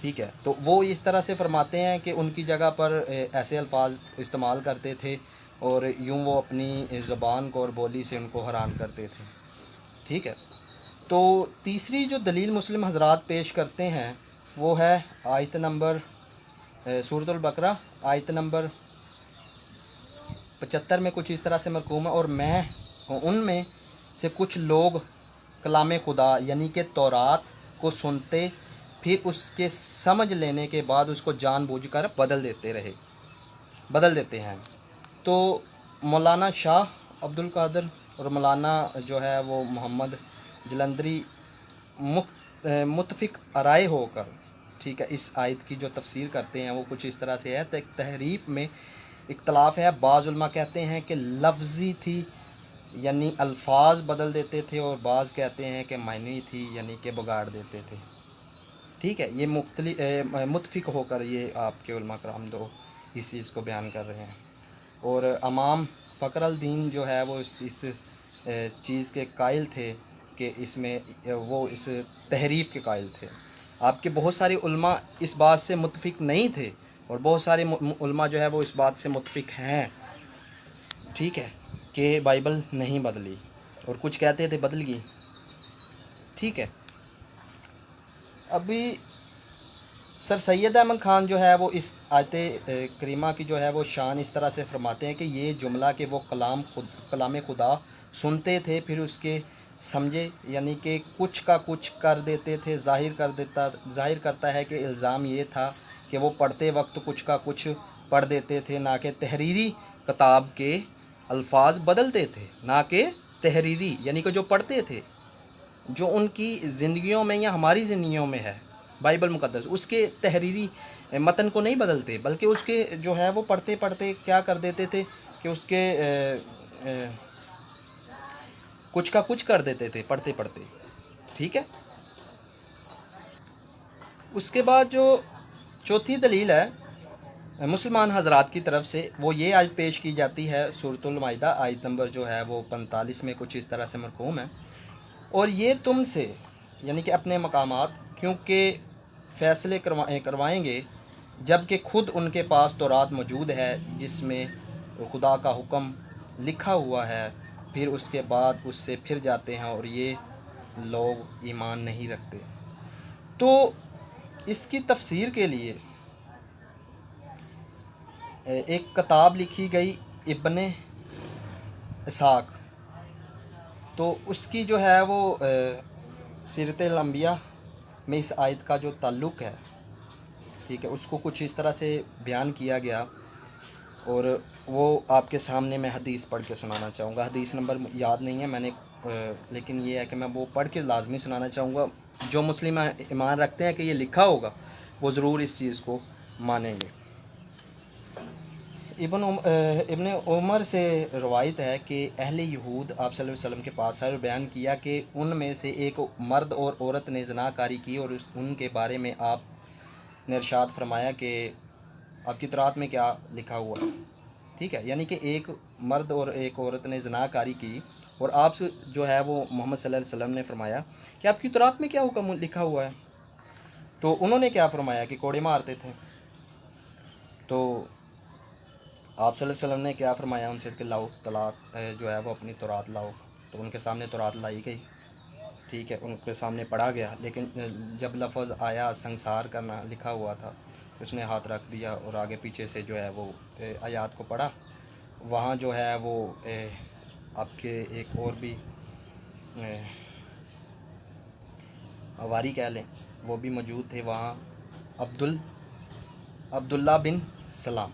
ٹھیک ہے، تو وہ اس طرح سے فرماتے ہیں کہ ان کی جگہ پر ایسے الفاظ استعمال کرتے تھے اور یوں وہ اپنی زبان کو اور بولی سے ان کو حیران کرتے تھے. ٹھیک ہے. تو تیسری جو دلیل مسلم حضرات پیش کرتے ہیں وہ ہے آیت نمبر سورۃ البقرہ آیت نمبر 75 میں کچھ اس طرح سے مرقوم ہے، اور میں ان میں سے کچھ لوگ کلام خدا یعنی کہ تورات کو سنتے پھر اس کے سمجھ لینے کے بعد اس کو جان بوجھ کر بدل دیتے ہیں. تو مولانا شاہ عبد القادر اور مولانا جو ہے وہ محمد جلندری متفق رائے ہو کر، ٹھیک ہے، اس آیت کی جو تفسیر کرتے ہیں وہ کچھ اس طرح سے ہے. تحریف میں اختلاف ہے. بعض علماء کہتے ہیں کہ لفظی تھی یعنی الفاظ بدل دیتے تھے، اور بعض کہتے ہیں کہ معنی تھی یعنی کہ بگاڑ دیتے تھے. ٹھیک ہے، یہ متفق ہو کر یہ آپ کے علماء کرام دو اس چیز کو بیان کر رہے ہیں. اور امام فخر الدین جو ہے وہ اس چیز کے قائل تھے کہ اس میں وہ اس تحریف کے قائل تھے. آپ کے بہت سارے علماء اس بات سے متفق نہیں تھے، اور بہت سارے علماء جو ہے وہ اس بات سے متفق ہیں، ٹھیک ہے، کہ بائبل نہیں بدلی، اور کچھ کہتے تھے بدل گئی. ٹھیک ہے. ابھی سر سید احمد خان جو ہے وہ اس آیت کریمہ کی جو ہے وہ شان اس طرح سے فرماتے ہیں کہ یہ جملہ کہ وہ کلام خدا سنتے تھے پھر اس کے سمجھے یعنی کہ کچھ کا کچھ کر دیتے تھے، ظاہر کرتا ہے کہ الزام یہ تھا کہ وہ پڑھتے وقت کچھ کا کچھ پڑھ دیتے تھے، نہ کہ تحریری کتاب کے الفاظ بدلتے تھے، نہ کہ تحریری یعنی کہ جو پڑھتے تھے، جو ان کی زندگیوں میں یا ہماری زندگیوں میں ہے بائبل مقدس، اس کے تحریری متن کو نہیں بدلتے، بلکہ اس کے جو ہے وہ پڑھتے کیا کر دیتے تھے کہ اس کے کچھ کا کچھ کر دیتے تھے پڑھتے. ٹھیک ہے. اس کے بعد جو چوتھی دلیل ہے مسلمان حضرات کی طرف سے وہ یہ آیت پیش کی جاتی ہے سورۃ المائدہ آیت نمبر جو ہے وہ 45 میں کچھ اس طرح سے مرقوم ہے. اور یہ تم سے یعنی کہ اپنے مقامات کیونکہ فیصلے کروائیں گے جب کہ خود ان کے پاس تورات موجود ہے جس میں خدا کا حکم لکھا ہوا ہے، پھر اس کے بعد اس سے پھر جاتے ہیں اور یہ لوگ ایمان نہیں رکھتے. تو اس کی تفسیر کے لیے ایک کتاب لکھی گئی ابن اسحاق، تو اس کی جو ہے وہ سیرت الانبیاء میں اس آیت کا جو تعلق ہے، ٹھیک ہے، اس کو کچھ اس طرح سے بیان کیا گیا، اور وہ آپ کے سامنے میں حدیث پڑھ کے سنانا چاہوں گا. حدیث نمبر یاد نہیں ہے میں نے، لیکن یہ ہے کہ میں وہ پڑھ کے لازمی سنانا چاہوں گا. جو مسلم ایمان رکھتے ہیں کہ یہ لکھا ہوگا وہ ضرور اس چیز کو مانیں گے. ابن عمر سے روایت ہے کہ اہل یہود آپ صلی اللہ علیہ وسلم کے پاس آئے اور بیان کیا کہ ان میں سے ایک مرد اور عورت نے زنا کاری کی، اور ان کے بارے میں آپ نے ارشاد فرمایا کہ آپ کی تورات میں کیا لکھا ہوا ہے. ٹھیک ہے، یعنی کہ ایک مرد اور ایک عورت نے زنا کاری کی، اور آپ جو ہے وہ محمد صلی اللہ علیہ وسلم نے فرمایا کہ آپ کی تورات میں کیا حکم لکھا ہوا ہے. تو انہوں نے کیا فرمایا کہ کوڑے مارتے تھے. تو آپ صلی اللہ علیہ وسلم نے کیا فرمایا ان سے کہ لاؤ طلاق جو ہے وہ اپنی تورات لاؤ. تو ان کے سامنے تورات لائی گئی، ٹھیک ہے، ان کے سامنے پڑھا گیا، لیکن جب لفظ آیا سنسار کرنا لکھا ہوا تھا، اس نے ہاتھ رکھ دیا اور آگے پیچھے سے جو ہے وہ آیات کو پڑھا. وہاں جو ہے وہ آپ کے ایک اور بھی حواری کہہ لیں وہ بھی موجود تھے وہاں، عبداللہ بن سلام،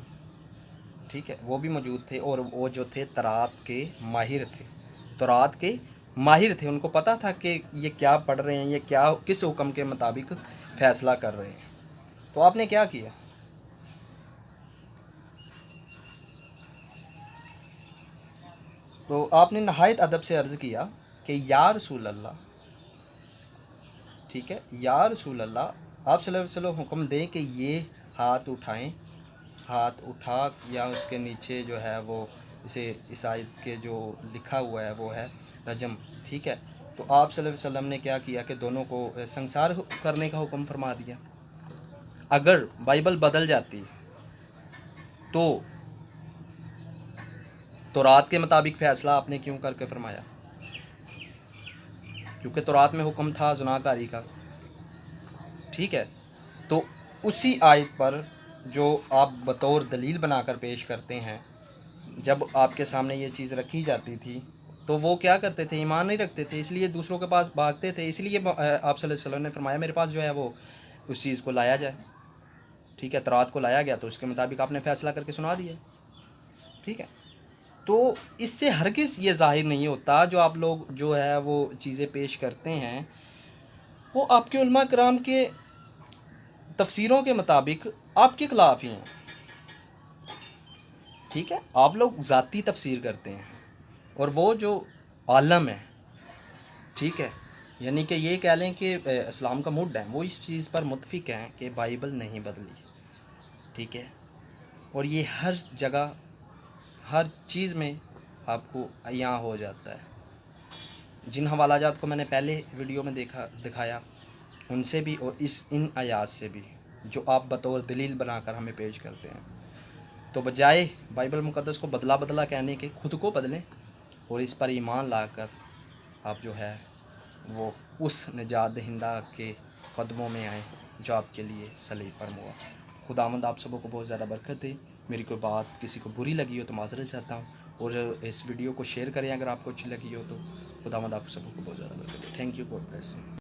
ٹھیک ہے، وہ بھی موجود تھے، اور وہ جو تھے تورات کے ماہر تھے، ان کو پتہ تھا کہ یہ کیا پڑھ رہے ہیں، یہ کیا کس حکم کے مطابق فیصلہ کر رہے ہیں. تو آپ نے کیا کیا؟ تو آپ نے نہایت ادب سے عرض کیا کہ یا رسول اللہ، ٹھیک ہے، یا رسول اللہ، آپ صلی اللہ علیہ وسلم حکم دیں کہ یہ ہاتھ اٹھائیں. ہاتھ اٹھا یا اس کے نیچے جو ہے وہ اسے اس آیت کے جو لکھا ہوا ہے وہ ہے رجم. ٹھیک ہے. تو آپ صلی اللہ علیہ وسلم نے کیا کیا کہ دونوں کو سنسار کرنے کا حکم فرما دیا. اگر بائبل بدل جاتی تو تورات کے مطابق فیصلہ آپ نے کیوں کر کے فرمایا؟ کیونکہ تورات میں حکم تھا زنا کاری کا، ٹھیک ہے؟ تو اسی آیت پر جو آپ بطور دلیل بنا کر پیش کرتے ہیں، جب آپ کے سامنے یہ چیز رکھی جاتی تھی تو وہ کیا کرتے تھے؟ ایمان نہیں رکھتے تھے، اس لیے دوسروں کے پاس بھاگتے تھے. اس لیے آپ صلی اللہ علیہ وسلم نے فرمایا میرے پاس جو ہے وہ اس چیز کو لایا جائے، ٹھیک ہے؟ تورات کو لایا گیا تو اس کے مطابق آپ نے فیصلہ کر کے سنا دیا، ٹھیک ہے؟ تو اس سے ہرگز یہ ظاہر نہیں ہوتا جو آپ لوگ جو ہے وہ چیزیں پیش کرتے ہیں وہ آپ کے علماء کرام کے تفسیروں کے مطابق آپ کے خلاف ہی ہیں، ٹھیک ہے؟ آپ لوگ ذاتی تفسیر کرتے ہیں اور وہ جو عالم ہے، ٹھیک ہے، یعنی کہ یہ کہہ لیں کہ اسلام کا مڈ ہے، وہ اس چیز پر متفق ہیں کہ بائبل نہیں بدلی، ٹھیک ہے؟ اور یہ ہر جگہ ہر چیز میں آپ کو عیاں ہو جاتا ہے. جن حوالہ جات کو میں نے پہلے ویڈیو میں دکھایا ان سے بھی اور ان آیات سے بھی جو آپ بطور دلیل بنا کر ہمیں پیش کرتے ہیں، تو بجائے بائبل مقدس کو بدلا بدلا کہنے کے خود کو بدلیں اور اس پر ایمان لا کر آپ جو ہے وہ اس نجات دہندہ کے قدموں میں آئیں جو آپ کے لیے صلیب پر ہوا. خداوند آپ سبوں کو بہت زیادہ برکت دے. میری کوئی بات کسی کو بری لگی ہو تو معذرت چاہتا ہوں، اور اس ویڈیو کو شیئر کریں اگر آپ کو اچھی لگی ہو تو. خداوند آپ سبوں کو بہت زیادہ برکت دے. Thank you, God bless you.